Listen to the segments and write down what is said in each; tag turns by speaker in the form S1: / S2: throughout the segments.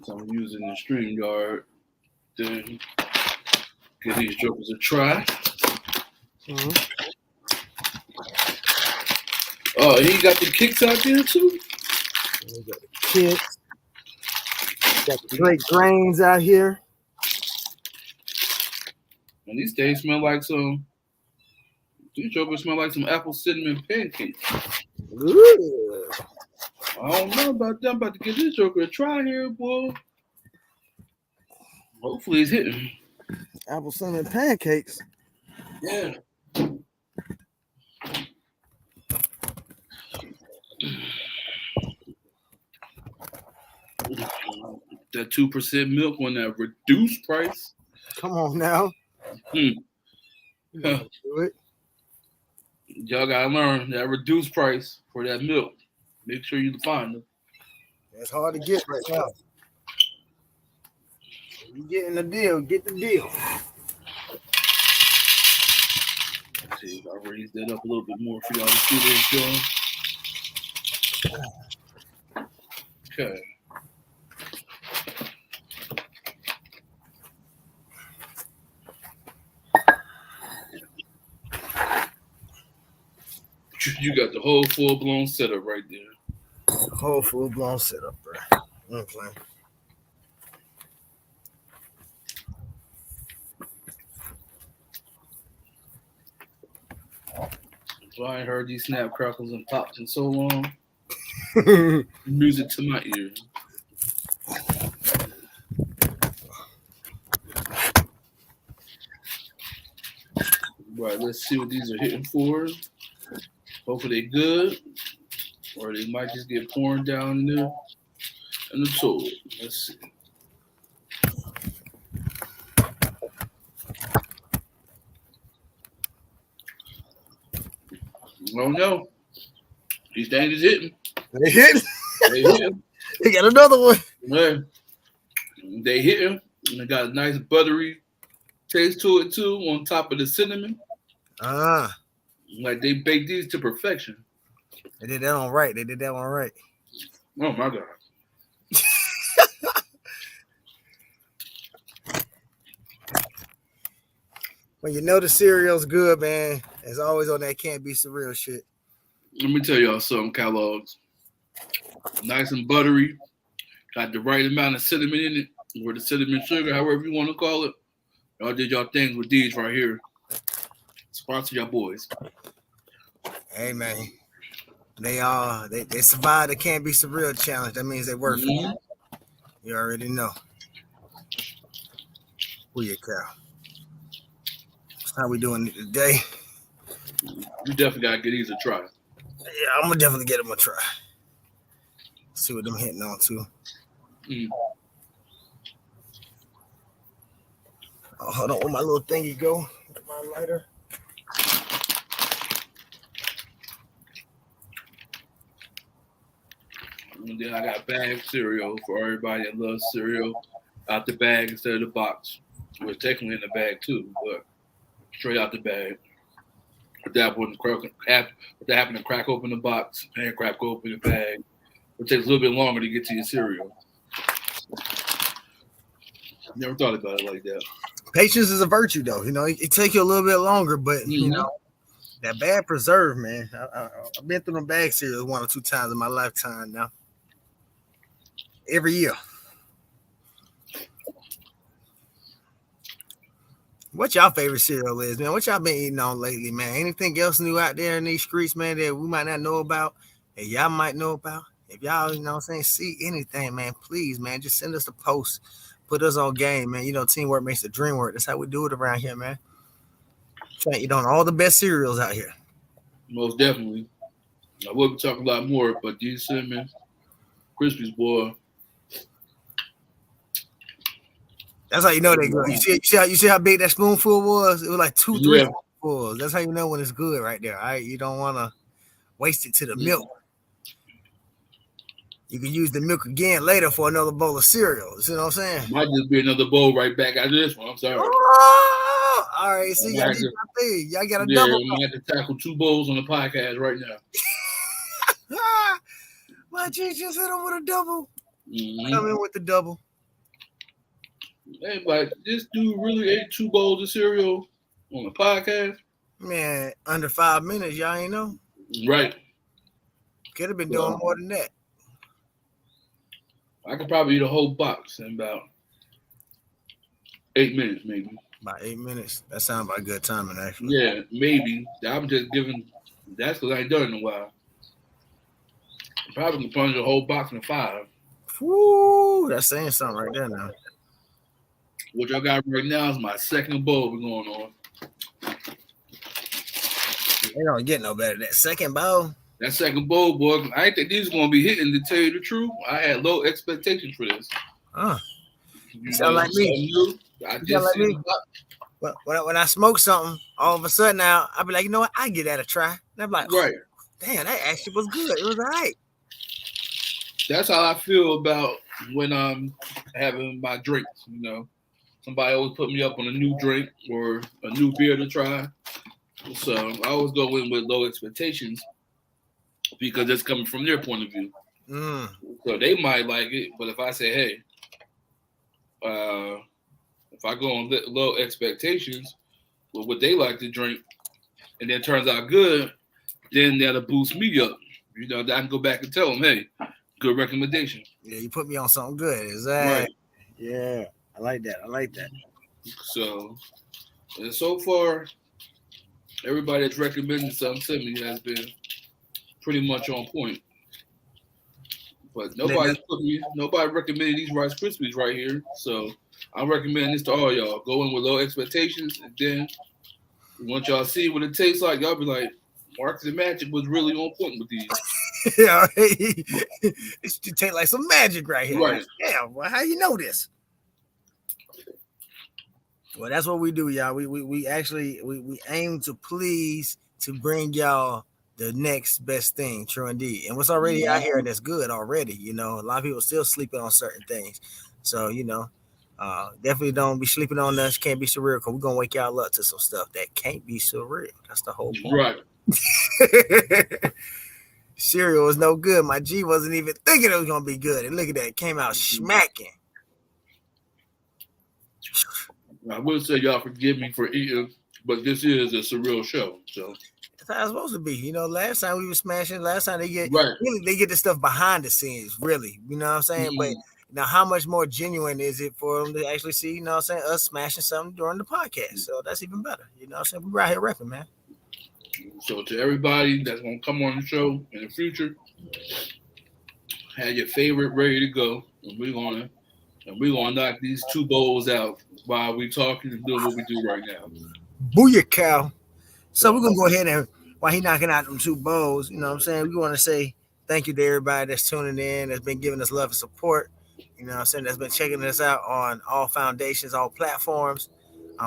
S1: So I'm using the StreamYard. Then give these jokers a try.
S2: Mm-hmm.
S1: Oh, and he got the kicks out there too.
S2: We got the kicks. Got the great grains out here.
S1: And these days smell like some. These jokers smell like some apple cinnamon pancakes.
S2: Ooh.
S1: I don't know about that. I'm about to give this joker a try here, boy. Hopefully it's hitting.
S2: Apple cinnamon pancakes.
S1: Yeah. That 2% milk on that reduced price.
S2: Come on now.
S1: Hmm.
S2: Do it.
S1: Y'all gotta learn that reduced price for that milk. Make sure you find them.
S2: It's hard to get right now. You getting the deal, get the deal.
S1: Let's see if I raise that up a little bit more for y'all to see this, y'all. Okay. You got the whole full-blown setup right there.
S2: Whole full-blown setup, bro. I'm playing.
S1: So I ain't heard these snap crackles and pops in so long. Music to my ears. Right, let's see what these are hitting for. Hopefully they good. Or they might just get poured down there in the toilet. Let's see. I don't know. These things is hitting.
S2: They hit.
S1: They hitting.
S2: They got another one.
S1: Yeah. They hitting. And they got a nice buttery taste to it too, on top of the cinnamon. Like they baked these to perfection.
S2: They did that one right. They did that one right.
S1: Oh my God.
S2: When you know the cereal's good, man, it's always on that can't be surreal shit.
S1: Let me tell y'all something, Kellogg's. Nice and buttery. Got the right amount of cinnamon in it, or the cinnamon sugar, however you want to call it. Y'all did y'all things with these right here. Sponsor y'all boys.
S2: Hey, man. They survived the can't be surreal challenge. That means they work for you. You already know. Who you cow? That's how we doing it today.
S1: You definitely gotta get these a try.
S2: Yeah, I'm gonna definitely get them a try. See what them hitting on too. Oh, hold on, where my little thingy go? My lighter.
S1: And then I got bag cereal for everybody that loves cereal out the bag instead of the box. Well, it's technically in the bag too, but straight out the bag. But that wouldn't happen to crack open the box and crack open the bag. It takes a little bit longer to get to your cereal. Never thought about it like that.
S2: Patience is a virtue, though. You know, it takes you a little bit longer, but you know, that bag preserve, man. I've been through them bag cereals 1 or 2 times in my lifetime now. Every year. What y'all favorite cereal is, man? What y'all been eating on lately, man? Anything else new out there in these streets, man, that we might not know about, that y'all might know about? If y'all, you know what I'm saying, see anything, man, please, man, just send us a post. Put us on game, man. You know, teamwork makes the dream work. That's how we do it around here, man. Trying to eat on all the best cereals out here.
S1: Most definitely. I will be talking a lot more, but these cinnamon Krispies, boy.
S2: That's how you know they good. You see how big that spoonful was? It was like 2, 3 spoonfuls. That's how you know when it's good right there. All right, you don't want to waste it to the milk. You can use the milk again later for another bowl of cereal. You know what I'm saying?
S1: Might just be another bowl right back after this one. I'm sorry.
S2: Oh, all right, see, y'all got a double.
S1: I have to tackle 2 bowls on the podcast right now.
S2: My G just hit him with a double. Come in with the double.
S1: Hey, like this dude really ate 2 bowls of cereal on a podcast.
S2: Man, under 5 minutes, y'all ain't know.
S1: Right.
S2: Could have been doing
S1: So
S2: more than that.
S1: I could probably eat a whole box in about 8 minutes, maybe.
S2: About 8 minutes. That sounds like a good timing, actually.
S1: Yeah, maybe. I'm just giving. That's because I ain't done it in a while. I'm probably gonna punch a whole box in 5.
S2: Woo, that's saying something right there now.
S1: What y'all got right now is my second bowl we're going on.
S2: They don't get no better. That second bowl.
S1: That second bowl, boy, I ain't think these gonna be hitting. To tell you the truth, I had low expectations for this.
S2: You sound like me.
S1: I
S2: You sound
S1: just
S2: like
S1: seen
S2: me. When I smoke something, all of a sudden now I'll be like, you know what? I give that a try. And I'm like,
S1: right.
S2: Damn, that actually was good. It was all right.
S1: That's how I feel about when I'm having my drinks. You know, somebody always put me up on a new drink or a new beer to try. So I always go in with low expectations because it's coming from their point of view. So they might like it, but if I say, hey, if I go on low expectations with what they like to drink, and then it turns out good, then that'll boost me up. You know, I can go back and tell them, hey, good recommendation.
S2: Yeah, you put me on something good. Is that right? Yeah, I like that. I like that.
S1: So, and so far, everybody that's recommended something to me has been pretty much on point. But nobody recommended these Rice Krispies right here. So I'm recommending this to all y'all. Go in with low expectations, and then once y'all see what it tastes like, y'all be like, Marcus and Magic was really on point with these.
S2: Yeah, it tastes like some magic right here.
S1: Right.
S2: Yeah, well, how you know this? Well, that's what we do, y'all. We actually aim to please to bring y'all the next best thing, true indeed. And what's already out here that's good already, you know. A lot of people still sleeping on certain things. So, you know, definitely don't be sleeping on us. Can't be surreal because we're gonna wake y'all up to some stuff that can't be surreal. That's the whole point.
S1: Right.
S2: Cereal was no good. My G wasn't even thinking it was gonna be good. And look at that, it came out smacking.
S1: I will say y'all forgive me for eating, but this is a surreal show. So
S2: that's how it's supposed to be. You know, last time we were smashing, last time they get
S1: right.
S2: really they get the stuff behind the scenes, really. You know what I'm saying? Mm-hmm. But now how much more genuine is it for them to actually see, you know what I'm saying, us smashing something during the podcast? So that's even better. You know what I'm saying? We're out here repping, man.
S1: So to everybody that's gonna come on the show in the future, have your favorite ready to go. And we're gonna knock these 2 bowls out while we talking and doing what we do right now.
S2: Booyah, so we're gonna go ahead and while he knocking out them 2 bowls, you know what I'm saying, we want to say thank you to everybody that's tuning in, that's been giving us love and support, you know what I'm saying, that's been checking us out on all foundations, all platforms.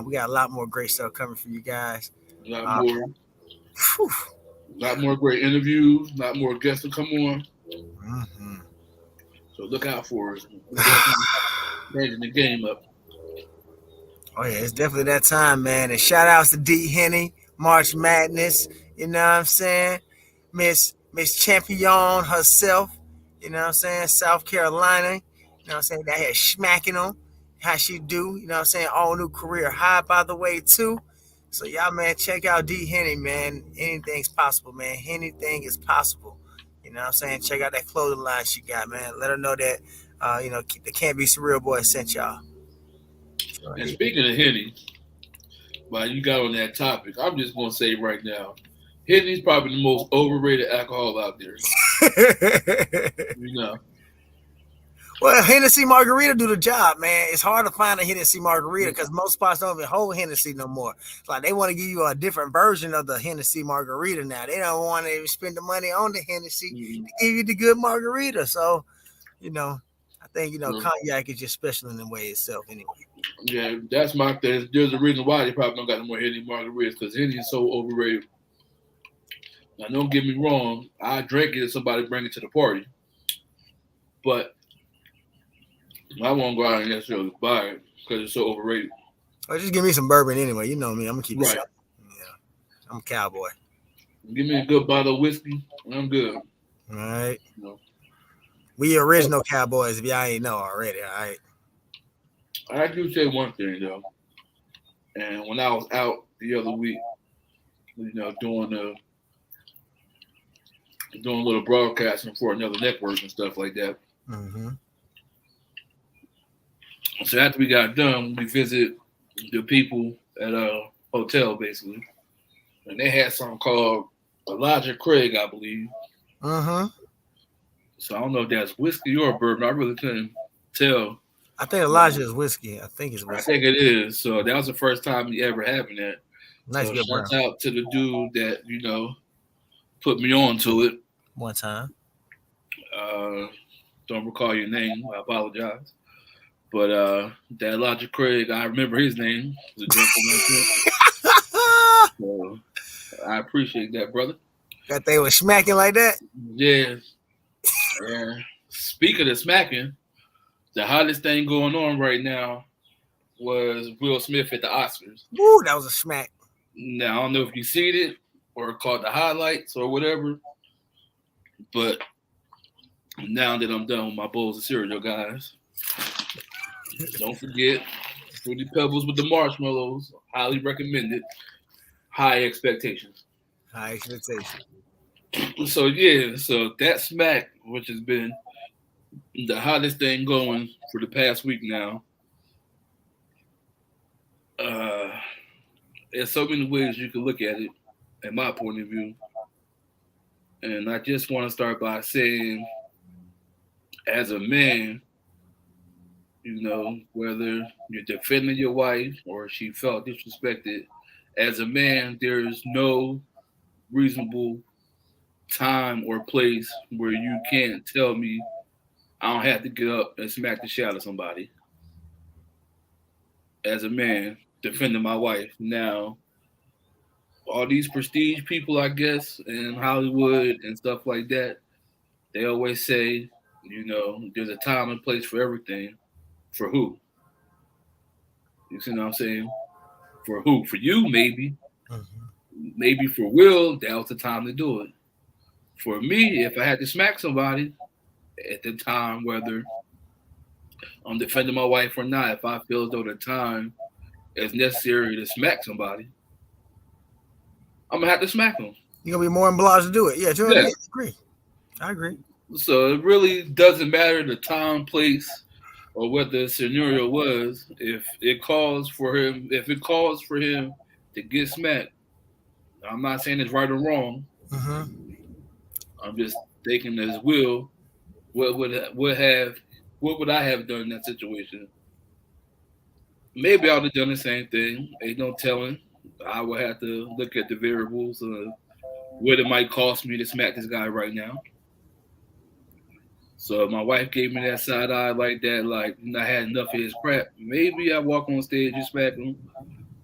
S2: We got a lot more great stuff coming for you guys.
S1: A lot more great interviews, a lot more guests to come on. Mm-hmm. So look out for us. Changing the game up.
S2: Oh yeah, it's definitely that time, man. And shout outs to D Henny, March Madness, you know what I'm saying? Miss Champion herself, you know what I'm saying? South Carolina, you know what I'm saying? That had smacking on how she do, you know what I'm saying? All new career high, by the way, too. So y'all, man, check out D Henny, man. Anything's possible, man. Anything is possible. You know what I'm saying? Check out that clothing line she got, man. Let her know that, you know, the Can't Be Surreal boy sent y'all.
S1: And speaking of Henny, while you got on that topic, I'm just going to say right now, Henny's probably the most overrated alcohol out there. You know.
S2: Well, Hennessy Margarita do the job, man. It's hard to find a Hennessy Margarita because most spots don't even hold Hennessy no more. It's like they want to give you a different version of the Hennessy Margarita now. They don't want to even spend the money on the Hennessy to give you the good margarita. So, you know, I think, you know, cognac is just special in the way itself anyway.
S1: Yeah, that's my thing. There's a reason why they probably don't got no more Henny margaritas because Henny is so overrated. Now, don't get me wrong. I drink it if somebody bring it to the party. But I won't go out and necessarily buy it because it's so overrated.
S2: Or just give me some bourbon anyway. You know me. I'm going to keep it simple. Yeah. I'm a cowboy.
S1: Give me a good bottle of whiskey and I'm good.
S2: All right. You know. We original cowboys if y'all ain't know already, all right?
S1: I do say one thing though, and when I was out the other week, doing a little broadcasting for another network and stuff like that.
S2: Mm-hmm.
S1: So after we got done, we visit the people at a hotel basically, and they had something called Elijah Craig, I believe.
S2: Mm-hmm.
S1: So I don't know if that's whiskey or bourbon. I really couldn't tell.
S2: I think Elijah is whiskey. I think it's
S1: I
S2: whiskey.
S1: think it is. So that was the first time me ever having that.
S2: Nice
S1: So
S2: good brown.
S1: shouts out to the dude that put me on to it.
S2: One time.
S1: Uh, don't recall your name. I apologize. But that Elijah Craig, I remember his name. The gentleman. So I appreciate that, brother.
S2: That they was smacking like that.
S1: Yeah. Yeah. Speaking of smacking, the hottest thing going on right now was Will Smith at the Oscars.
S2: Woo, that was a smack.
S1: Now I don't know if you seen it or caught the highlights or whatever, but now that I'm done with my bowls of cereal, guys, don't forget Fruity Pebbles with the marshmallows. Highly recommended. High expectations.
S2: High expectation.
S1: So yeah, so that smack, which has been the hottest thing going for the past week now. There's so many ways you can look at it, in my point of view. And I just want to start by saying, as a man, whether you're defending your wife or she felt disrespected, as a man, there's no reasonable time or place where you can't tell me I don't have to get up and smack the shit out of somebody. As a man, defending my wife. Now, all these prestige people, I guess, in Hollywood and stuff like that, they always say, there's a time and place for everything. For who? You see what I'm saying? For who? For you, maybe.
S2: Mm-hmm.
S1: Maybe for Will, that was the time to do it. For me, if I had to smack somebody at the time, whether I'm defending my wife or not, if I feel as though the time is necessary to smack somebody, I'm gonna have to smack them.
S2: You're gonna be more obliged to do it. Yeah,
S1: Yeah.
S2: I agree. I agree.
S1: So it really doesn't matter the time, place, or what the scenario was. If it calls for him to get smacked, I'm not saying it's right or wrong.
S2: Mm-hmm.
S1: I'm just thinking as Will, what would I have done in that situation? Maybe I would have done the same thing. Ain't no telling. I would have to look at the variables of what it might cost me to smack this guy right now. So if my wife gave me that side eye like that, like I had enough of his crap, maybe I walk on stage and smack him.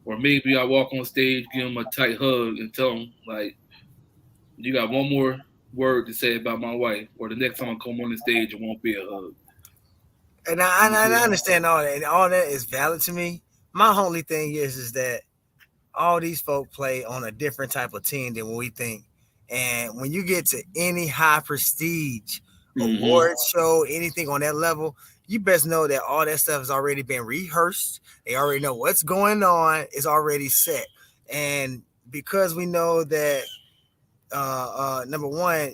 S1: Or maybe I walk on stage, give him a tight hug and tell him, like, you got one more word to say about my wife, or the next time I come on the stage, it won't be a hug.
S2: And I understand all that. And all that is valid to me. My only thing is that all these folk play on a different type of team than what we think. And when you get to any high prestige award show, anything on that level, you best know that all that stuff has already been rehearsed. They already know what's going on. It's already set. And because we know that, number one,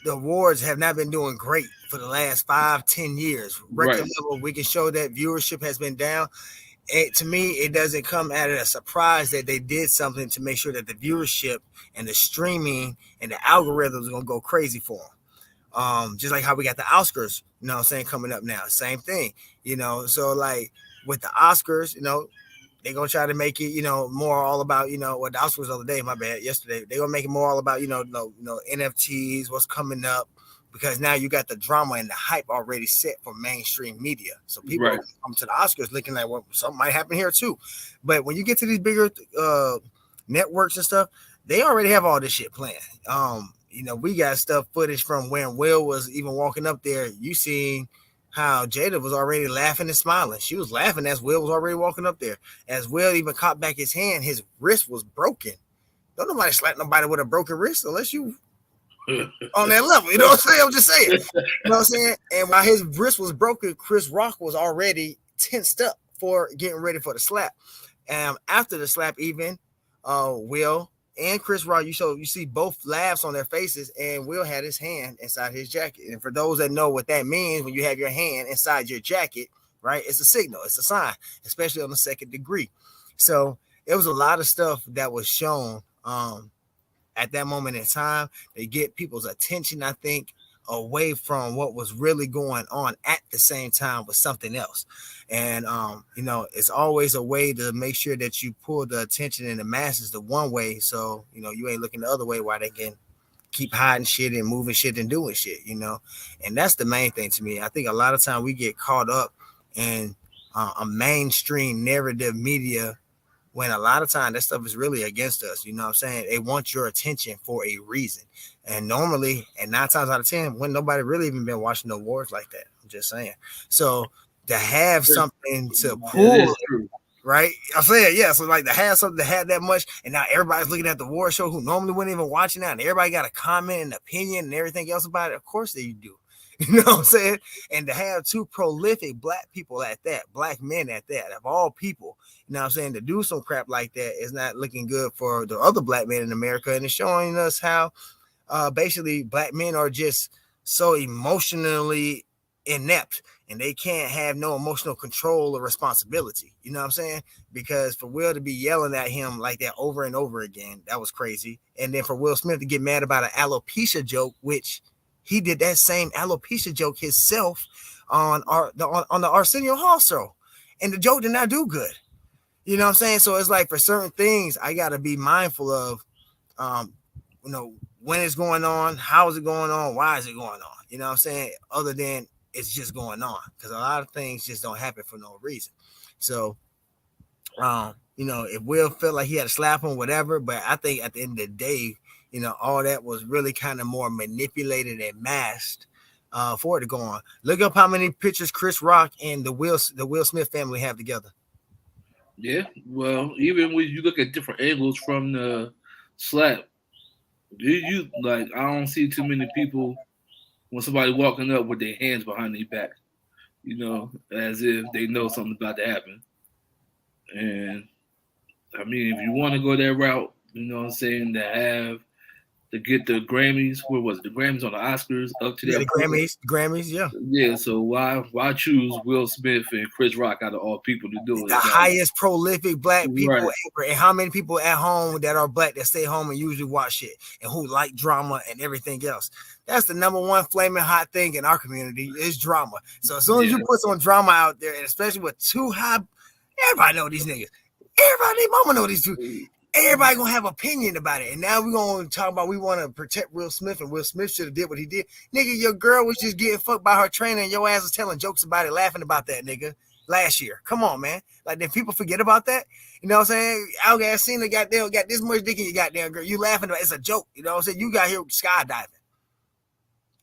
S2: the awards have not been doing great for the last 5-10 years. Record level, we can show that viewership has been down. To me, it doesn't come at a surprise that they did something to make sure that the viewership and the streaming and the algorithms are going to go crazy for them. Just like how we got the Oscars, coming up now. Same thing, So, like, with the Oscars, they're going to try to make it, more all about, what the Oscars the other day, yesterday. They're going to make it more all about, NFTs, what's coming up. Because now you got the drama and the hype already set for mainstream media. So people come to the Oscars looking like, well, something might happen here too. But when you get to these bigger networks and stuff, they already have all this shit planned. We got footage from when Will was even walking up there. You seen how Jada was already laughing and smiling. She was laughing as Will was already walking up there. As Will even caught back his hand, his wrist was broken. Don't nobody slap nobody with a broken wrist unless you on that level, you know what I'm saying? I'm just saying, you know what I'm saying? And while his wrist was broken, Chris Rock was already tensed up for getting ready for the slap. After the slap, even Will and Chris Rock, you see both laughs on their faces, and Will had his hand inside his jacket. And for those that know what that means, when you have your hand inside your jacket, right, it's a signal, it's a sign, especially on the second degree. So it was a lot of stuff that was shown at that moment in time to get people's attention, I think, away from what was really going on at the same time with something else. And it's always a way to make sure that you pull the attention in the masses the one way, so you ain't looking the other way while they can keep hiding shit and moving shit and doing shit. And that's the main thing to me. I think a lot of time we get caught up in a mainstream narrative media, when a lot of time that stuff is really against us. You know what I'm saying? They want your attention for a reason. And normally, and 9 times out of 10, when nobody really even been watching the wars like that. I'm just saying. So to have something to pull, right? I'm saying, yeah. So like to have something to have that much, and now everybody's looking at the war show who normally wouldn't even watching that, and everybody got a comment and opinion and everything else about it. Of course they do. You know what I'm saying? And to have 2 prolific black people at that, black men at that, of all people, you know what I'm saying, to do some crap like that is not looking good for the other black men in America. And it's showing us how basically black men are just so emotionally inept, and they can't have no emotional control or responsibility. You know what I'm saying? Because for Will to be yelling at him like that over and over again, that was crazy. And then for Will Smith to get mad about an alopecia joke, which he did that same alopecia joke himself on the Arsenio Hall show, and the joke did not do good. You know what I'm saying? So it's like for certain things, I got to be mindful of, when it's going on, how is it going on, why is it going on? You know what I'm saying? Other than it's just going on, because a lot of things just don't happen for no reason. So, if Will felt like he had to slap him, whatever, but I think at the end of the day, all that was really kind of more manipulated and masked for it to go on. Look up how many pictures Chris Rock and the Will Smith family have together.
S1: Yeah, well, even when you look at different angles from the slap, you like I don't see too many people when somebody walking up with their hands behind their back, as if they know something's about to happen. And I mean, if you want to go that route, what I'm saying, to get the Grammys, where was it? The Grammys on the Oscars up to that.
S2: The Grammys, yeah.
S1: Yeah, so why choose Will Smith and Chris Rock out of all people to do it?
S2: The highest prolific black people ever. And how many people at home that are black that stay home and usually watch shit and who like drama and everything else? That's the number one flaming hot thing in our community is drama. So as soon as you put some drama out there, and especially with too high, everybody know these niggas. Everybody, mama know these two. Everybody gonna have opinion about it, and now we're gonna talk about we want to protect Will Smith, and Will Smith should have did what he did. Nigga, your girl was just getting fucked by her trainer, and your ass was telling jokes about it, laughing about that, nigga, last year. Come on, man. Like, did people forget about that? You know what I'm saying? Al Gassina got this much dick in your goddamn girl. You laughing about it. It's a joke. You know what I'm saying? You got here skydiving.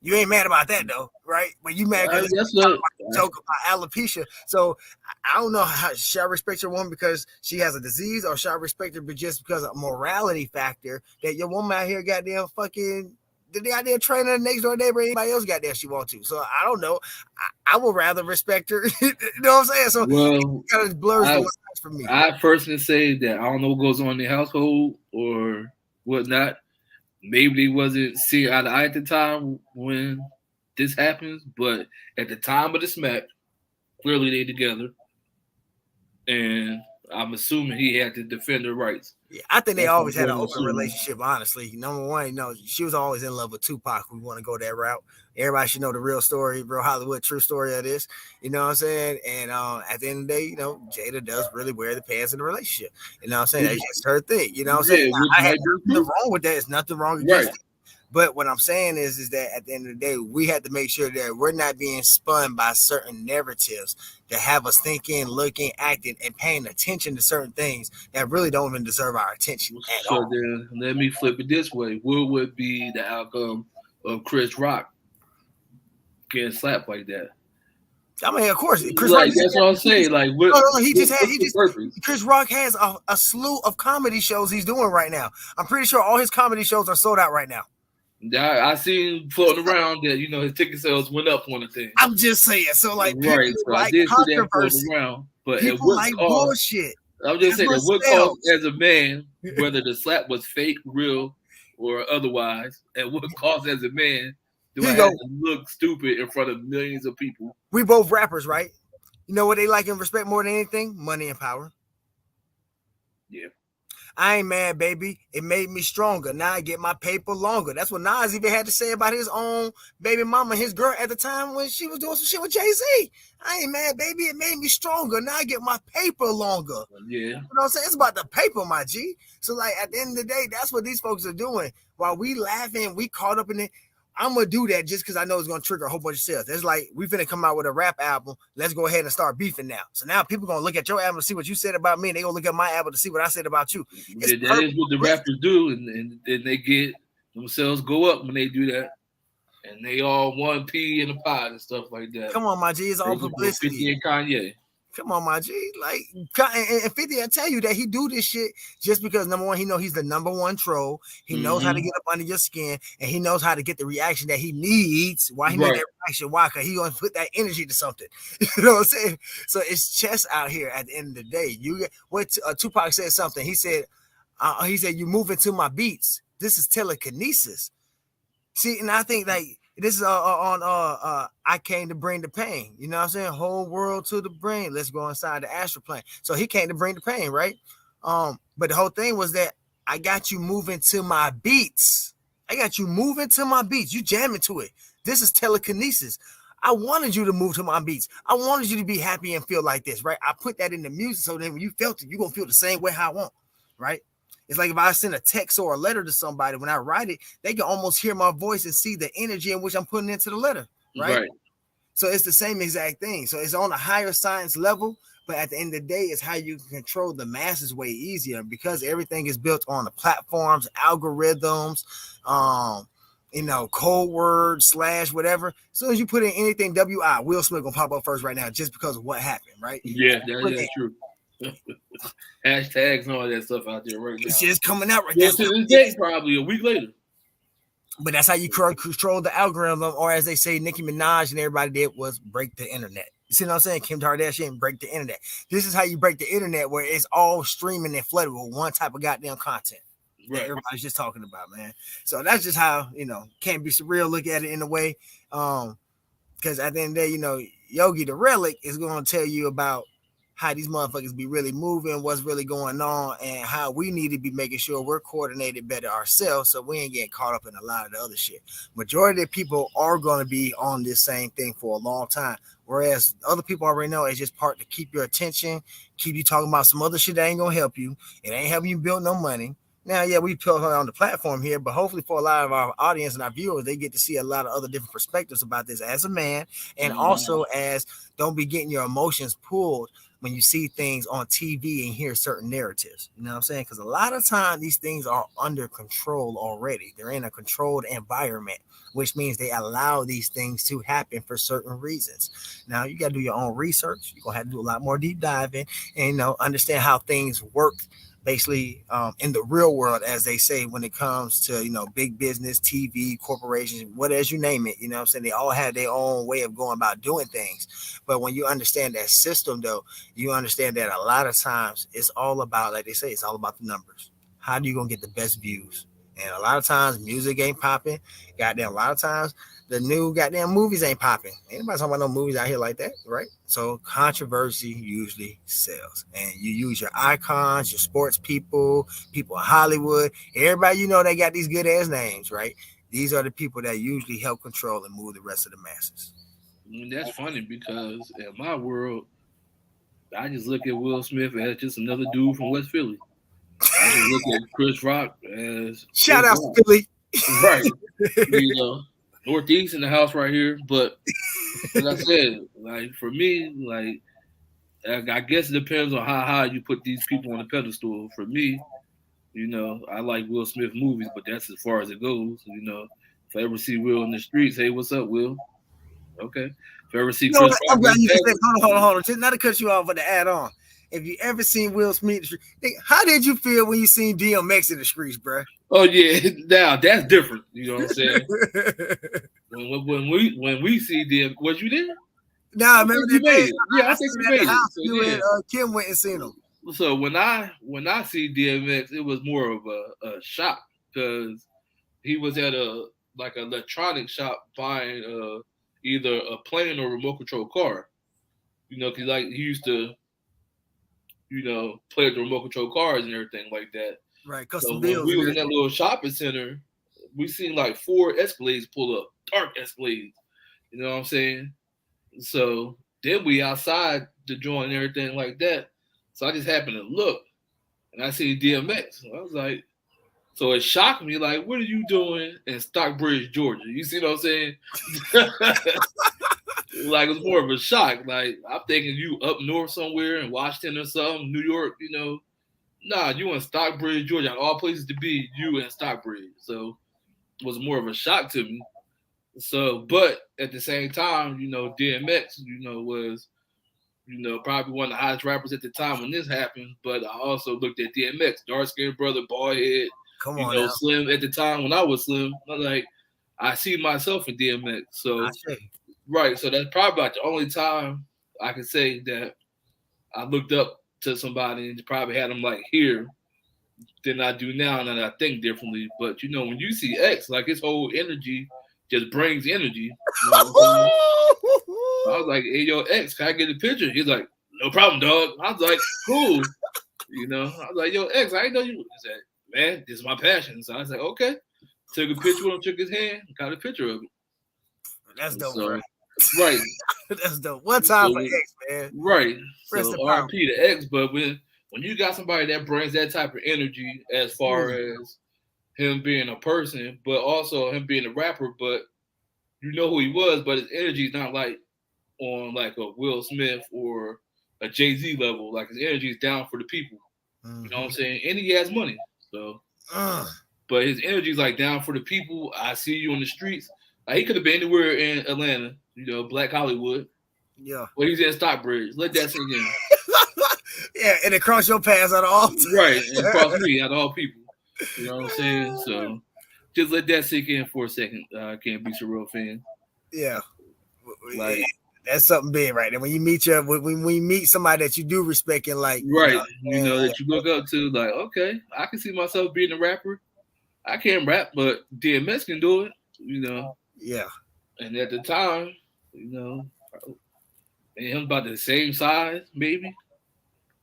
S2: You ain't mad about that though, right? But you mad because it's a joke about alopecia. So I don't know how should I respect your woman because she has a disease, or should I respect her but just because of a morality factor that your woman out here goddamn fucking the goddamn trainer next door neighbor, anybody else got there she want to. So I don't know. I would rather respect her. You know what I'm saying? So it kind of blurs the lines for me.
S1: I personally say that I don't know what goes on in the household or whatnot. Maybe they wasn't seeing eye to eye at the time when this happens, but at the time of the smack, clearly they together. And I'm assuming he had to defend her rights.
S2: Yeah, I think they always had an open relationship, honestly. Number one, she was always in love with Tupac. We want to go that route. Everybody should know the real story, real Hollywood true story of this. You know what I'm saying? And at the end of the day, Jada does really wear the pants in the relationship. You know what I'm saying? That's just her thing. You know what I'm saying? I had nothing wrong with that. It's nothing wrong against it. But what I'm saying is that at the end of the day, we have to make sure that we're not being spun by certain narratives that have us thinking, looking, acting, and paying attention to certain things that really don't even deserve our attention at all.
S1: So then let me flip it this way. What would be the outcome of Chris Rock getting slapped like that?
S2: I mean, of course,
S1: Chris Rock. That's what I'm saying. Like,
S2: Chris Rock has a slew of comedy shows he's doing right now. I'm pretty sure all his comedy shows are sold out right now.
S1: I seen floating around that his ticket sales went up on the thing.
S2: I'm just saying. So like,
S1: right. So I did see that floating around. But at
S2: People
S1: what
S2: like
S1: cost?
S2: bullshit.
S1: I'm just
S2: That's
S1: saying,
S2: what
S1: at what cost
S2: sells.
S1: as a man, whether the slap was fake, real, or otherwise, at what cost as a man do
S2: Here
S1: I
S2: you
S1: have
S2: go.
S1: to look stupid in front of millions of people?
S2: We both rappers, right? You know what they like and respect more than anything? Money and power.
S1: Yeah.
S2: I ain't mad, baby. It made me stronger. Now I get my paper longer. That's what Nas even had to say about his own baby mama, his girl at the time when she was doing some shit with Jay-Z. I ain't mad, baby. It made me stronger. Now I get my paper longer.
S1: Yeah.
S2: You know what I'm saying? It's about the paper, my G. So, like, at the end of the day, that's what these folks are doing. While we laughing, we caught up in it. I'm gonna do that just because I know it's gonna trigger a whole bunch of sales. It's like we finna come out with a rap album. Let's go ahead and start beefing now. So now people gonna look at your album to see what you said about me, and they gonna look at my album to see what I said about you. It's
S1: That is
S2: perfect.
S1: what the rappers do, and they get themselves go up when they do that. And they all one P in the pot and stuff like that.
S2: Come on, my G. It's all
S1: They just 50
S2: publicity.
S1: and Kanye.
S2: Come on, my G. Like, and 50, I tell you that he do this shit just because, number one, he know he's the number one troll. He knows how to get up under your skin, and he knows how to get the reaction that he needs. Why he need that reaction? Why? Because he gonna put that energy to something. You know what I'm saying? So it's chess out here at the end of the day. You what Tupac said something. He said, you move into my beats. This is telekinesis. See, and I think like this is on I came to bring the pain. You know what I'm saying? Whole world to the brain. Let's go inside the astral plane. So he came to bring the pain, right? But the whole thing was that I got you moving to my beats. I got you moving to my beats. You jamming to it. This is telekinesis. I wanted you to move to my beats. I wanted you to be happy and feel like this, right? I put that in the music so then when you felt it, you're gonna feel the same way how I want, right? It's like if I send a text or a letter to somebody, when I write it, they can almost hear my voice and see the energy in which I'm putting into the letter, right? So it's the same exact thing. So it's on a higher science level, but at the end of the day, it's how you can control the masses way easier because everything is built on the platforms, algorithms, code word / whatever. As soon as you put in anything WI, Will Smith gonna pop up first right now just because of what happened, right?
S1: Yeah, that's true. Hashtags and all that stuff out there right now.
S2: It's just coming out right
S1: now. To this day, probably a week later.
S2: But that's how you control the algorithm, or as they say, Nicki Minaj and everybody did was break the internet. You see what I'm saying? Kim Kardashian break the internet. This is how you break the internet, where it's all streaming and flooded with one type of goddamn content that everybody's just talking about, man. So that's just how, can't be surreal. Look at it in a way. Because at the end of the day, Yogi the Relic is going to tell you about how these motherfuckers be really moving, what's really going on, and how we need to be making sure we're coordinated better ourselves so we ain't getting caught up in a lot of the other shit. Majority of people are going to be on this same thing for a long time, whereas other people already know it's just part to keep your attention, keep you talking about some other shit that ain't going to help you. It ain't helping you build no money. Now, yeah, we put her on the platform here, but hopefully for a lot of our audience and our viewers, they get to see a lot of other different perspectives about this as a man, and also as don't be getting your emotions pulled when you see things on TV and hear certain narratives. You know what I'm saying? Because a lot of times these things are under control already. They're in a controlled environment, which means they allow these things to happen for certain reasons. Now, you got to do your own research. You're going to have to do a lot more deep diving and, understand how things work basically in the real world, as they say, when it comes to, big business, TV, corporations, whatever you name it, what I'm saying? They all have their own way of going about doing things. But when you understand that system, though, you understand that a lot of times it's all about, like they say, it's all about the numbers. How do you going to get the best views? And a lot of times music ain't popping. Goddamn, a lot of times the new goddamn movies ain't popping. Anybody talking about no movies out here like that, right? So controversy usually sells. And you use your icons, your sports people in Hollywood. Everybody, they got these good ass names, right? These are the people that usually help control and move the rest of the masses.
S1: That's funny because in my world, I just look at Will Smith as just another dude from West Philly. I just look at Chris Rock as
S2: shout
S1: Chris
S2: out
S1: Rock.
S2: to Philly.
S1: Right. Northeast in the house right here. But like I said, like for me, like I guess it depends on how high you put these people on the pedestal. For me, I like Will Smith movies, but that's as far as it goes. If I ever see Will in the streets, hey, what's up, Will? Okay. If I ever see Chris Rock,
S2: I'm glad you said, hold on. Just not to cut you off, but to add on. If you ever seen Will Smith in the street, how did you feel when you seen DMX in the streets, bro?
S1: Oh yeah, now that's different. You know what I'm saying? when we see them, was you there?
S2: Nah,
S1: I
S2: remember
S1: think you
S2: that day
S1: made it. Yeah,
S2: I
S1: I think
S2: seen
S1: you
S2: him at the
S1: made it.
S2: house.
S1: So
S2: You
S1: yeah.
S2: and Kim went and seen him.
S1: So when I see DMX, it was more of a shock because he was at a like an electronic shop buying either a plane or remote control car. You know, cause like he used to play with the remote control cars and everything like that.
S2: Right,
S1: So
S2: custom
S1: when
S2: bills
S1: we
S2: and
S1: was in that
S2: everything.
S1: little shopping center, we seen like 4 Escalades pull up, dark Escalades. You know what I'm saying? So then we outside the joint and everything like that. So I just happened to look and I see DMX. I was like, so it shocked me, like, what are you doing in Stockbridge, Georgia? You see what I'm saying? Like it was more of a shock. Like I'm thinking you up north somewhere in Washington or something, New York, Nah, you in Stockbridge, Georgia, all places to be, you in Stockbridge. So it was more of a shock to me. So, but at the same time, DMX, was, probably one of the hottest rappers at the time when this happened. But I also looked at DMX, dark skinned brother, bald head,
S2: Come on now.
S1: slim at the time when I was slim. I'm like, I see myself in DMX.
S2: I
S1: So,
S2: say.
S1: right. So that's probably about the only time I can say that I looked up to somebody and probably had them like here than I do now, and I think differently. But when you see X, like his whole energy just brings energy. You know what I'm saying? I was like, "Hey, yo, X, can I get a picture?" He's like, "No problem, dog." I was like, "Cool." I was like, "Yo, X, I didn't know you." He said, "Man, this is my passion." So I was like, "Okay." Took a picture with him, took his hand, got a picture of it.
S2: That's
S1: And
S2: dope, bro.
S1: so, right.
S2: That's dope. One time for
S1: So,
S2: X, man.
S1: right.
S2: Rest
S1: So
S2: in power.
S1: RP to X, but when you got somebody that brings that type of energy as far as him being a person, but also him being a rapper, but you know who he was, but his energy is not like on like a Will Smith or a Jay-Z level. Like his energy is down for the people. You know what I'm saying? And he has money. So but his energy is like down for the people. I see you on the streets. Like he could have been anywhere in Atlanta, Black Hollywood.
S2: Yeah.
S1: Well, he's in Stockbridge. Let that sink in.
S2: Yeah, and it crossed your paths at all times.
S1: Right, and cross me out of all people. You know what I'm saying? So just let that sink in for a second. I can't be a real fan.
S2: Yeah.
S1: Like
S2: That's something big right there. When you meet when you meet somebody that you do respect and like,
S1: right, that you look up to, like, okay, I can see myself being a rapper. I can't rap, but DMX can do it.
S2: Yeah.
S1: And at the time, and him about the same size, maybe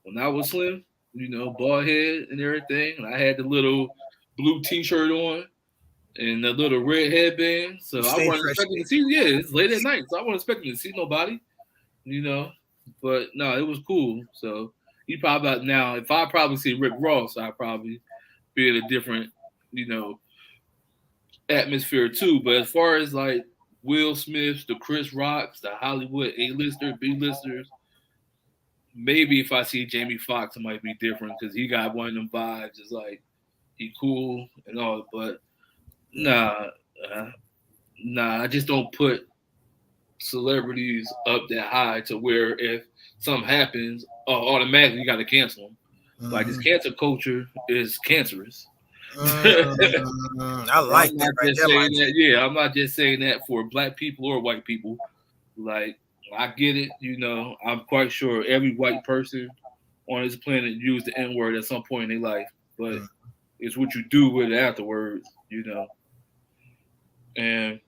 S1: when I was slim, bald head and everything. And I had the little blue T-shirt on and the little red headband. So
S2: You
S1: I
S2: stay
S1: wasn't
S2: fresh.
S1: expecting to see. Yeah, it's late at night, so I wasn't expecting to see nobody. But no, it was cool. So he probably now, if I probably see Rick Ross, I'd probably be in a different, you know, atmosphere too. But as far as like Will Smiths, the Chris Rocks, the Hollywood A-lister, B-listers, maybe if I see Jamie Foxx, it might be different because he got one of them vibes. It's like he cool and all, but nah, uh, nah. I just don't put celebrities up that high to where if something happens, automatically you got to cancel them. Like this cancel culture is cancerous.
S2: I
S1: I'm
S2: like that
S1: not
S2: right
S1: just
S2: there, my
S1: saying that. Yeah, I'm not just saying that for black people or white people. Like I get it. I'm quite sure every white person on this planet used the N word at some point in their life, but it's what you do with it afterwards. And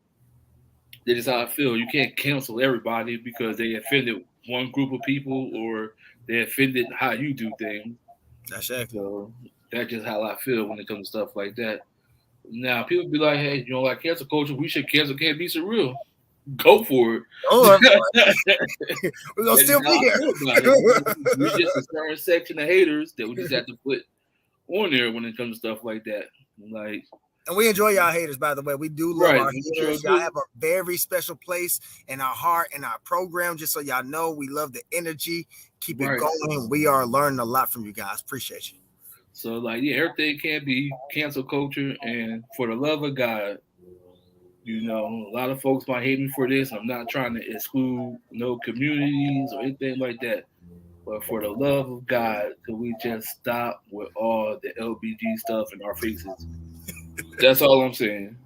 S1: that is how I feel. You can't cancel everybody because they offended one group of people or they offended how you do things.
S2: That's accurate.
S1: So that's just how I feel when it comes to stuff like that. Now people be like, "Hey, you don't like cancel culture? We should cancel. Can't be surreal. Go for it."
S2: Oh, we're gonna
S1: That's
S2: still
S1: just how
S2: be
S1: I
S2: here.
S1: feel about it. We just a certain section of haters that we just have to put on there when it comes to stuff like that. Like,
S2: And we enjoy y'all haters, by the way. We do love
S1: right?
S2: our
S1: We sure
S2: haters. Y'all
S1: do.
S2: have a very special place in our heart and our program. Just so y'all know, we love the energy. Keep it
S1: Right.
S2: going. We are learning a lot from you guys. Appreciate you.
S1: So, like, yeah, everything can't be cancel culture. And for the love of God, a lot of folks might hate me for this. I'm not trying to exclude no communities or anything like that. But for the love of God, could we just stop with all the LBG stuff in our faces? That's all I'm saying.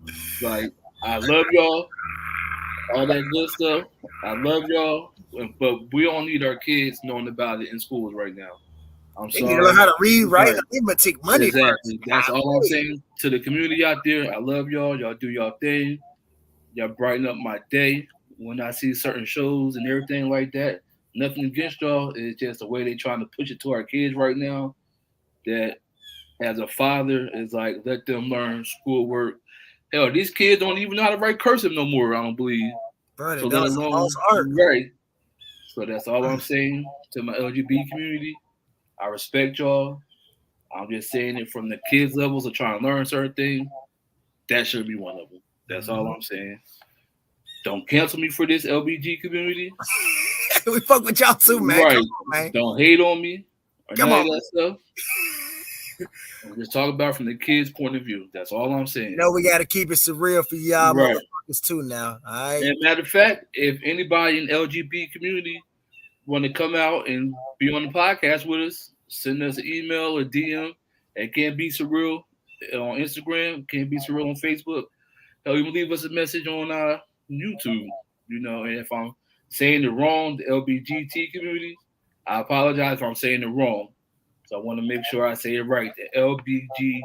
S1: Like, I love y'all. all that good stuff. I love y'all, but we don't need our kids knowing about it in schools right now. I'm
S2: They need to learn
S1: sorry.
S2: how to read, write,
S1: Right.
S2: and take money first.
S1: Exactly. That's all I'm saying to the community out there. I love y'all. Y'all do y'all thing. Y'all brighten up my day when I see certain shows and everything like that. Nothing against y'all. It's just the way they trying to push it to our kids right now. That as a father is like let them learn schoolwork. Hell, these kids don't even know how to write cursive no more. I don't believe.
S2: Bro,
S1: So
S2: that
S1: let
S2: was a lost
S1: alone
S2: art.
S1: right. So that's all I'm saying to my LGBT community. I respect y'all. I'm just saying it from the kids' levels of trying to learn certain things. That should be one of them. That's all
S2: Mhm.
S1: I'm saying. Don't cancel me for this LBG community.
S2: We fuck with y'all too, man. Come
S1: Right.
S2: on, man.
S1: Don't hate on me or
S2: Come
S1: none of
S2: on.
S1: that stuff. I'm just talking about from the kids' point of view. That's all I'm
S2: You
S1: saying.
S2: know we gotta keep it surreal for y'all
S1: Right.
S2: motherfuckers too now. All right.
S1: And matter of fact, if anybody in the LGBT community want to come out and be on the podcast with us, send us an email or DM at Can't Be Surreal on Instagram, Can't Be Surreal on Facebook. Hell, even leave us a message on YouTube. You know, and if I'm saying it wrong, the LBGT community, I apologize if I'm saying it wrong. So I want to make sure I say it right. The LBGT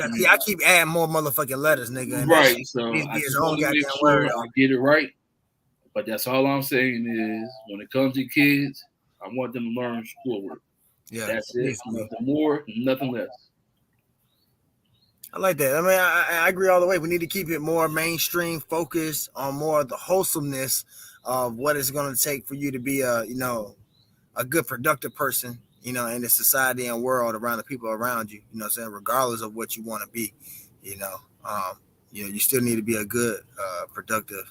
S2: I
S1: community.
S2: keep adding more motherfucking letters, nigga, and that
S1: Right.
S2: shit
S1: So
S2: needs to
S1: I
S2: be his
S1: just
S2: own
S1: want to make
S2: goddamn
S1: sure
S2: word.
S1: I get it right. But that's all I'm saying is when it comes to kids, I want them to learn schoolwork.
S2: Yeah,
S1: That's it.
S2: needs to be.
S1: Nothing more, nothing less.
S2: I like that. I mean, I agree all the way. We need to keep it more mainstream, focused on more of the wholesomeness of what it's going to take for you to be a good productive person, in the society and world around the people around you. You know what I'm saying? Regardless of what you want to be, you know, um, you still need to be a good, productive,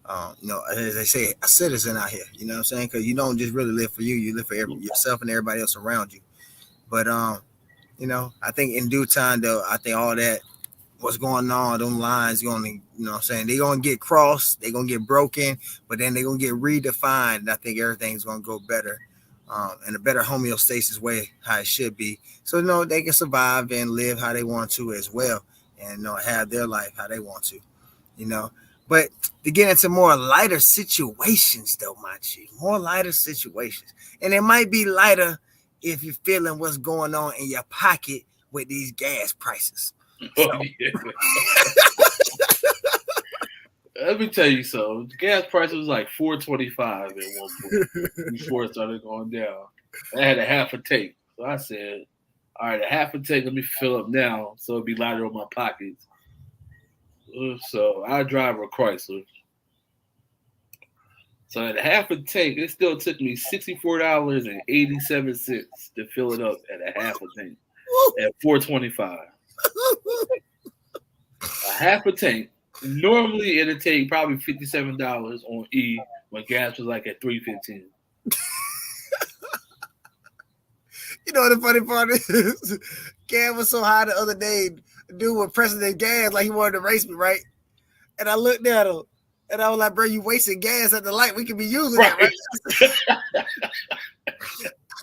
S2: as they say, a citizen out here. You know what I'm saying? Because you don't just really live for you; you live for yourself and everybody else around you. But I think in due time, though, I think all that what's going on, them lines going to, what I'm saying, they're going to get crossed, they're going to get broken, but then they're going to get redefined. And I think everything's going to go better, in a better homeostasis way, how it should be. So, they can survive and live how they want to as well, and, have their life how they want to, you know. But to get into more lighter situations, though, my chief, more lighter situations. And it might be lighter if you're feeling what's going on in your pocket with these gas prices.
S1: Oh,
S2: So,
S1: yeah. Let me tell you something. The gas price was like $4.25 at one point before it started going down. I had a half a tank. So I said, all right, a half a tank, let me fill up now so it'll be lighter on my pockets. So I drive a Chrysler. So at a half a tank, it still took me $64.87 to fill it up at a half a tank at $4.25. A half a tank. Normally it'd take probably $57 on E when gas was like at $3.15.
S2: You know what the funny part is? Cam was so high the other day. Dude was pressing the gas like he wanted to race me, right? And I looked at him and I was like, bro, you wasting gas at the light. We could be using that, right?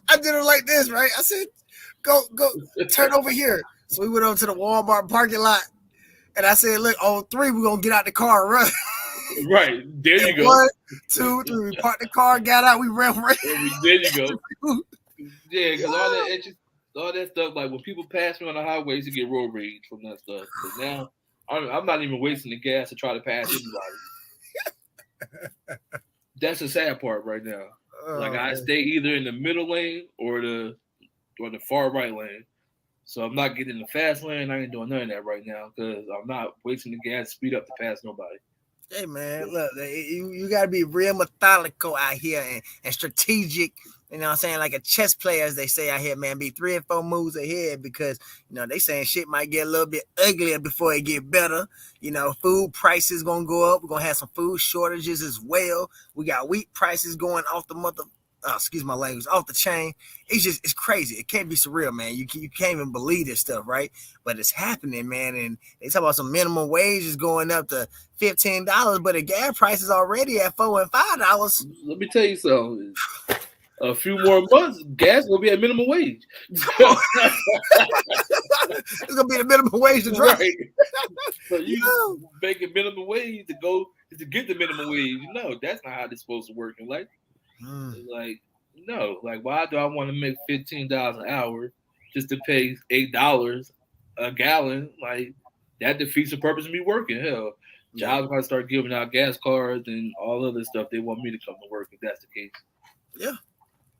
S2: I did it like this, right? I said, go, turn over here. So we went over to the Walmart parking lot. And I said, look, on 3, we're going to get out the car and run.
S1: Right. There you go.
S2: 1, 2, 3. We parked the car, got out, we ran.
S1: There you go. Yeah, because all that stuff, like when people pass me on the highway, to get road rage from that stuff. But now I'm not even wasting the gas to try to pass anybody. That's the sad part right now. Like I stay either in the middle lane or the far right lane. So I'm not getting in the fast lane. I ain't doing none of that right now because I'm not wasting the gas speed up to pass nobody.
S2: Hey man, look, you gotta be real methodical out here and strategic. You know what I'm saying? Like a chess player, as they say out here, man, be 3 and 4 moves ahead because they saying shit might get a little bit uglier before it get better. Food prices gonna go up. We're gonna have some food shortages as well. We got wheat prices going off the excuse my language, off the chain. It's crazy. It can't be surreal, man. You can't even believe this stuff, right? But it's happening, man. And they talk about some minimum wage is going up to $15, but the gas price is already at $4 and $5.
S1: Let me tell you something. A few more months, gas will be at minimum wage.
S2: It's gonna be the minimum wage to drive.
S1: Right. So you making minimum wage to go to get the minimum wage. No, that's not how it's supposed to work in life.
S2: Mm.
S1: Like, no, like why do I want to make $15 an hour just to pay $8 a gallon? Like that defeats the purpose of me working. Hell,
S2: Yeah.
S1: jobs might start giving out gas cards and all other stuff. They want me to come to work if that's the case.
S2: Yeah.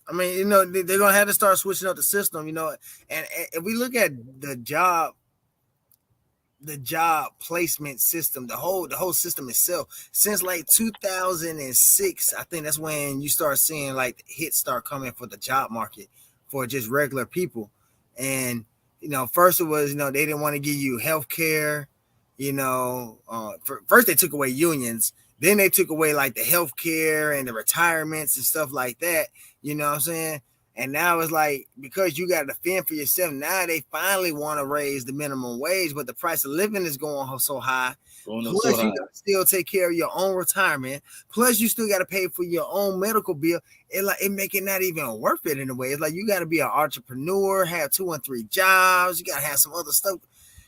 S2: I mean, they're gonna have to start switching up the system, and if we look at the job placement system, the whole system itself, since like 2006, I think that's when you start seeing like the hits start coming for the job market for just regular people. And first it was, they didn't want to give you health care. First they took away unions, then they took away like the health care and the retirements and stuff like that. You know what I'm saying? And now it's like, because you got to fend for yourself, now they finally want to raise the minimum wage, but the price of living is going so high. Plus, you got to still take care of your own retirement. Plus, you still got to pay for your own medical bill. It make it not even worth it in a way. It's like you got to be an entrepreneur, have 2 and 3 jobs. You got to have some other stuff.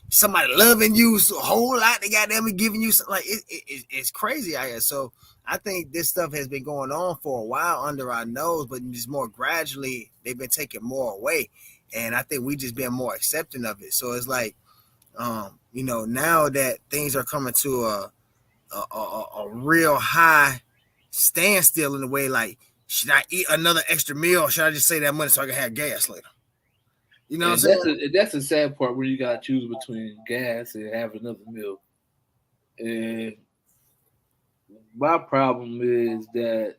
S2: Somebody loving you so a whole lot. They got them giving you something. Like it's crazy out here. So I think this stuff has been going on for a while under our nose, but just more gradually they've been taking more away, and I think we just been more accepting of it. So it's like, now that things are coming to a real high standstill in a way, like, should I eat another extra meal, or should I just save that money so I can have gas later? You know what I'm saying?
S1: That's the sad part where you gotta choose between gas and having another meal. And my problem is that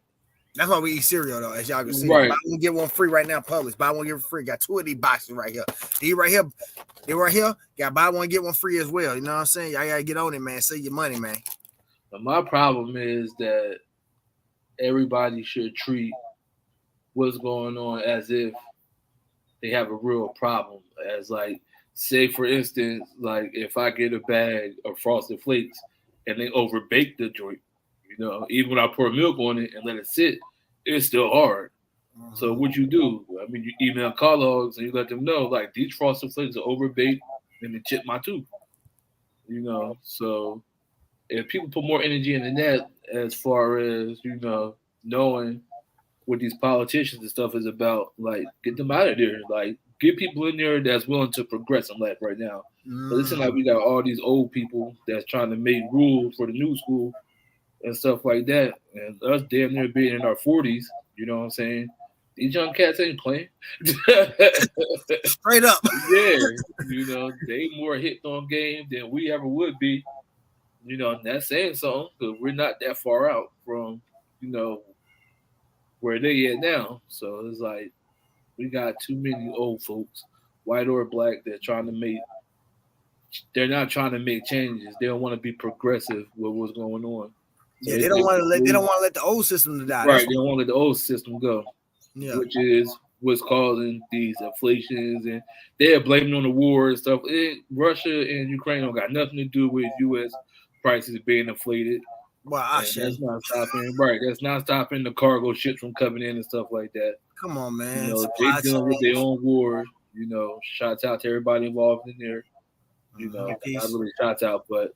S2: that's why we eat cereal, though, as y'all can see.
S1: Right.
S2: Buy one, get one free right now, Publix. Buy one, get one free. Got 2 of these boxes right here. They right here. Got buy one, get one free as well. You know what I'm saying? Y'all gotta get on it, man. Save your money, man.
S1: But my problem is that everybody should treat what's going on as if they have a real problem. As like, say for instance, like if I get a bag of Frosted Flakes and they overbake the joint, even when I pour milk on it and let it sit, it's still hard. Mm-hmm. So what you do? I mean, you email Kellogg's and you let them know, like, these Frosted Flakes are overbaked and they chip my tooth. So if people put more energy into that, as far as knowing what these politicians and stuff is about, like, get them out of there. Like, get people in there that's willing to progress in life right now. But it seems like we got all these old people that's trying to make rules for the new school and stuff like that. And us damn near being in our 40s, you know what I'm saying? These young cats ain't playing.
S2: Straight up.
S1: Yeah. They more hit on game than we ever would be. And that's saying something, because we're not that far out from, where they at now. So it's like we got too many old folks, white or black, they're not trying to make changes. They don't want to be progressive with what's going on. So
S2: yeah, they don't want to let the old system die.
S1: Right, they don't want to let the old system go.
S2: Yeah.
S1: Which is what's causing these inflations, and they're blaming on the war and stuff. Russia and Ukraine don't got nothing to do with U.S. prices being inflated.
S2: Well,
S1: that's not stopping. Right, that's not stopping the cargo ships from coming in and stuff like that.
S2: Come on, man.
S1: They're dealing with their own war. Shouts out to everybody involved in there. Not really shouts out, but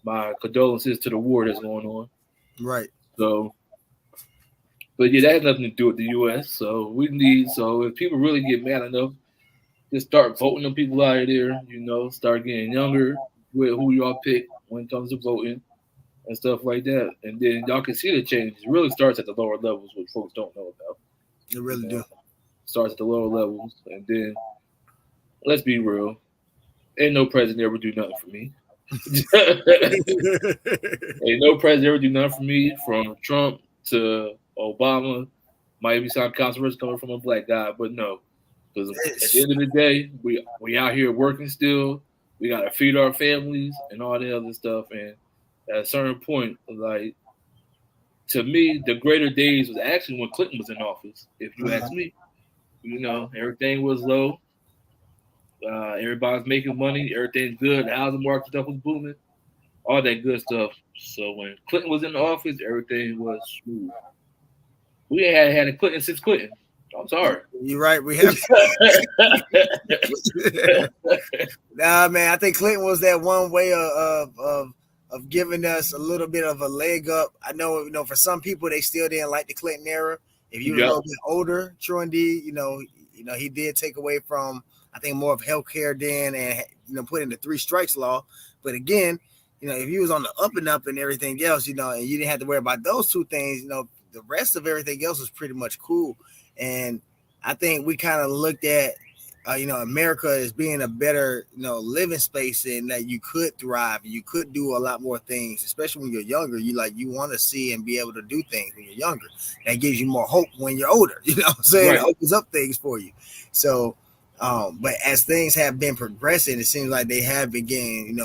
S1: my condolences to the war that's going on.
S2: Right.
S1: So, but yeah, that has nothing to do with the U.S. So if people really get mad enough, just start voting them people out of there. Start getting younger with who y'all pick when it comes to voting and stuff like that. And then y'all can see the change. It really starts at the lower levels, which folks don't know about.
S2: It really do.
S1: Starts at the lower levels. And then, let's be real, ain't no president ever do nothing for me. Ain't no president ever do nothing for me, from Trump to Obama. Might be some controversy coming from a black guy, but no. Because at the end of the day, we out here working still. We got to feed our families and all the other stuff. And at a certain point, like, to me, the greater days was actually when Clinton was in office. If you ask me, everything was low. Everybody's making money. Everything's good. The housing market stuff was booming. All that good stuff. So when Clinton was in the office, everything was smooth. We ain't had a Clinton since Clinton. I'm sorry.
S2: You're right. We have. Nah, man. I think Clinton was that one way of of giving us a little bit of a leg up. I know, for some people they still didn't like the Clinton era. If you was a
S1: Yep.
S2: little bit older, Troy D, he did take away from, I think, more of healthcare then, and put in the 3 strikes law. But again, if you was on the up and up and everything else, and you didn't have to worry about those 2 things, the rest of everything else was pretty much cool. And I think we kind of looked at America as being a better, living space, and that you could thrive, you could do a lot more things, especially when you're younger. You want to see and be able to do things when you're younger. That gives you more hope when you're older. You know what I'm saying?
S1: Right.
S2: It opens up things for you. So, but as things have been progressing, it seems like they have been getting,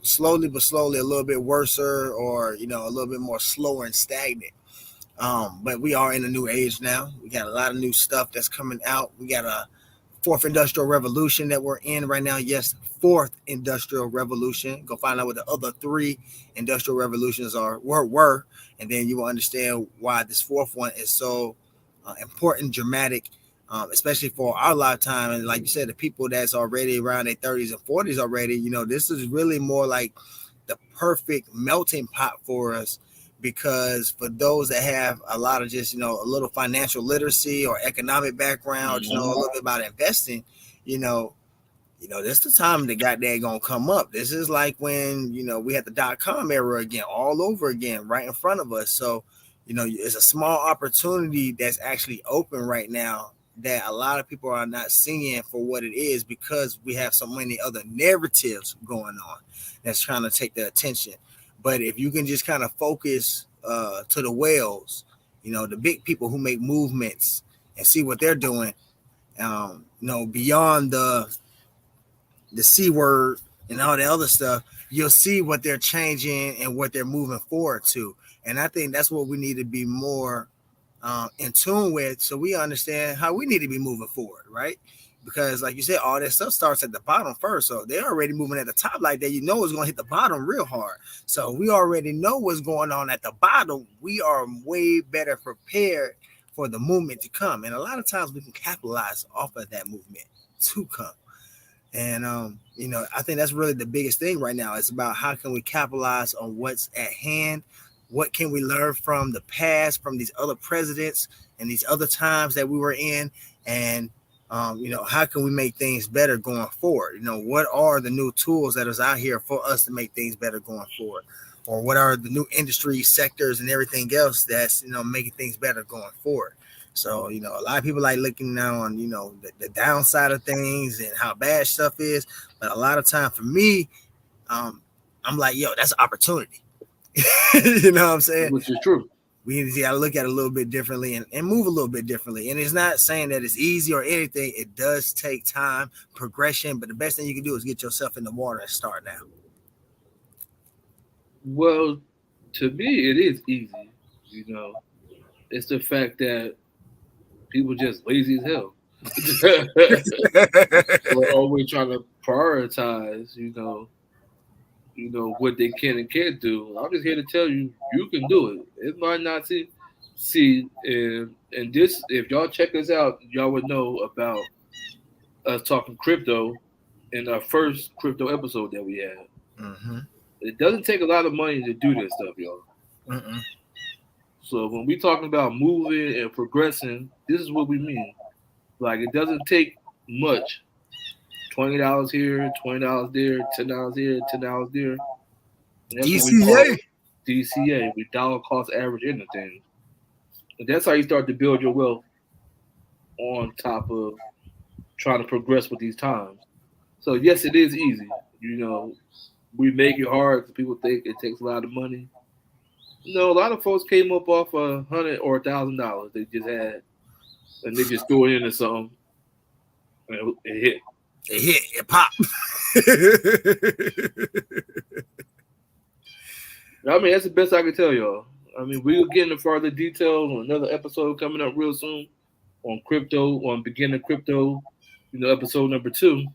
S2: slowly but slowly a little bit worse, or, a little bit more slower and stagnant. But we are in a new age now. We got a lot of new stuff that's coming out. We got a 4th industrial revolution that we're in right now. Yes, 4th industrial revolution. Go find out what the other 3 industrial revolutions were, and then you will understand why this 4th one is so important, dramatic, especially for our lifetime. And like you said, the people that's already around their 30s and 40s already, this is really more like the perfect melting pot for us. Because for those that have a lot of just, a little financial literacy or economic background, a little bit about investing, this the time that goddamn gonna come up. This is like when, we had the .com era again, all over again, right in front of us. So, it's a small opportunity that's actually open right now that a lot of people are not seeing for what it is, because we have so many other narratives going on that's trying to take the attention. But if you can just kind of focus to the whales, the big people who make movements, and see what they're doing, beyond the C word and all the other stuff, you'll see what they're changing and what they're moving forward to. And I think that's what we need to be more in tune with, so we understand how we need to be moving forward, right? Because like you said, all that stuff starts at the bottom first. So they're already moving at the top like that. It's going to hit the bottom real hard. So we already know what's going on at the bottom. We are way better prepared for the movement to come. And a lot of times we can capitalize off of that movement to come. And, I think that's really the biggest thing right now. It's about how can we capitalize on what's at hand? What can we learn from the past, from these other presidents and these other times that we were in? And, how can we make things better going forward? What are the new tools that is out here for us to make things better going forward? Or what are the new industry sectors and everything else that's, making things better going forward? So, a lot of people like looking now on, the downside of things and how bad stuff is. But a lot of time for me, I'm like, yo, that's an opportunity. You know what I'm saying?
S1: Which is true.
S2: We got to look at it a little bit differently and move a little bit differently. And it's not saying that it's easy or anything. It does take time, progression. But the best thing you can do is get yourself in the water and start now.
S1: Well, to me, it is easy. It's the fact that people just lazy as hell. We're always trying to prioritize, what they can and can't do. I'm just here to tell you, you can do it. It might not see, and this, if y'all check us out, y'all would know about us talking crypto in our first crypto episode that we had.
S2: Mm-hmm.
S1: It doesn't take a lot of money to do this stuff, y'all.
S2: Mm-mm.
S1: So when we talking about moving and progressing, this is what we mean. Like, it doesn't take much. $20 here, $20 there, $10 here, $10 there. And that's what we call DCA. We dollar cost average into things. And that's how you start to build your wealth on top of trying to progress with these times. So yes, it is easy. We make it hard because people think it takes a lot of money. A lot of folks came up off $100 or $1,000 they just had, and they just threw it into something, and it hit.
S2: It popped.
S1: I mean, that's the best I can tell y'all. I mean, we'll get into further details on another episode coming up real soon on crypto, on beginner crypto, episode number 2.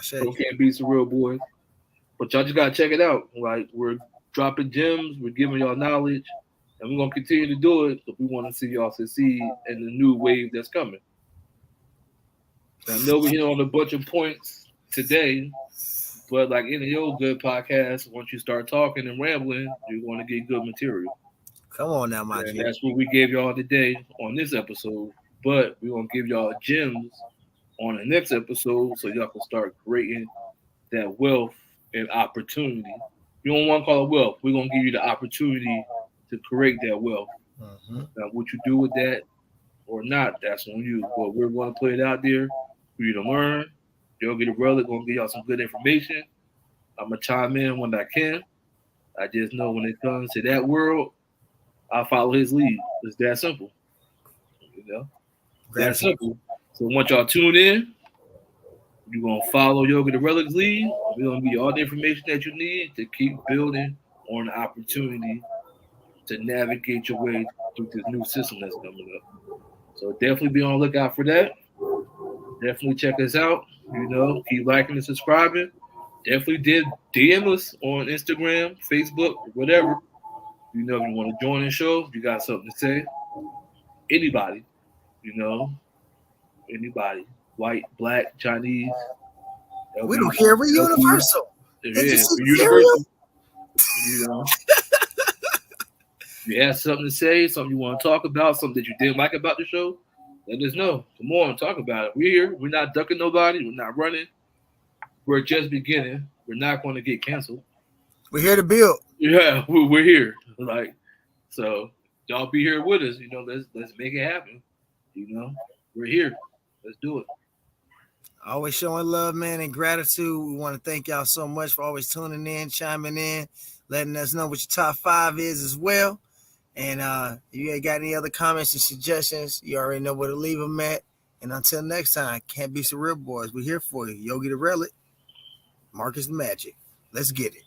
S1: So can't be some real boys. But y'all just gotta check it out. Like, we're dropping gems, we're giving y'all knowledge, and we're gonna continue to do it because we want to see y'all succeed in the new wave that's coming. I know we hit on a bunch of points today But like any old good podcast, once you start talking and rambling, you're going to get good material.
S2: Come on now, my
S1: And
S2: G.
S1: that's what we gave y'all today on this episode. But we're going to give y'all gems on the next episode so y'all can start creating that wealth and opportunity. You don't want to call it wealth. We're going to give you the opportunity to create that wealth.
S2: Mm-hmm.
S1: Now, what you do with that or not, that's on you. But we're going to put it out there for you to learn. You'll get a brother, going to give y'all some good information. I'm going to chime in when I can. I just know when it comes to that world, I follow his lead. It's that simple. You know, that
S2: Gratitude.
S1: simple. So once y'all tune in, you're gonna follow Yoga the Relics lead. We're gonna give you all the information that you need to keep building on the opportunity to navigate your way through this new system that's coming up. So definitely be on the lookout for that. Definitely check us out. You know, keep liking and subscribing. Definitely did DM us on Instagram, Facebook, whatever. You know, if you want to join the show, if you got something to say, anybody, you know, anybody, white, black, Chinese,
S2: We don't care. We're
S1: LB,
S2: universal.
S1: yeah,
S2: Did you see
S1: we're
S2: the cereal?
S1: universal. You know, if you have something to say, something you want to talk about, something that you didn't like about the show, let us know. Come on, talk about it. We're here. We're not ducking nobody. We're not running. We're just beginning. We're not going to get canceled.
S2: We're here to build.
S1: Yeah, we're here. Like, so y'all be here with us. You know, let's make it happen. You know, we're here. Let's do it.
S2: Always showing love, man, and gratitude. We want to thank y'all so much for always tuning in, chiming in, letting us know what your top 5 is as well. And if you ain't got any other comments and suggestions, you already know where to leave them at. And until next time, can't be some real boys. We're here for you. Yogi the Relic, Marcus the Magic. Let's get it.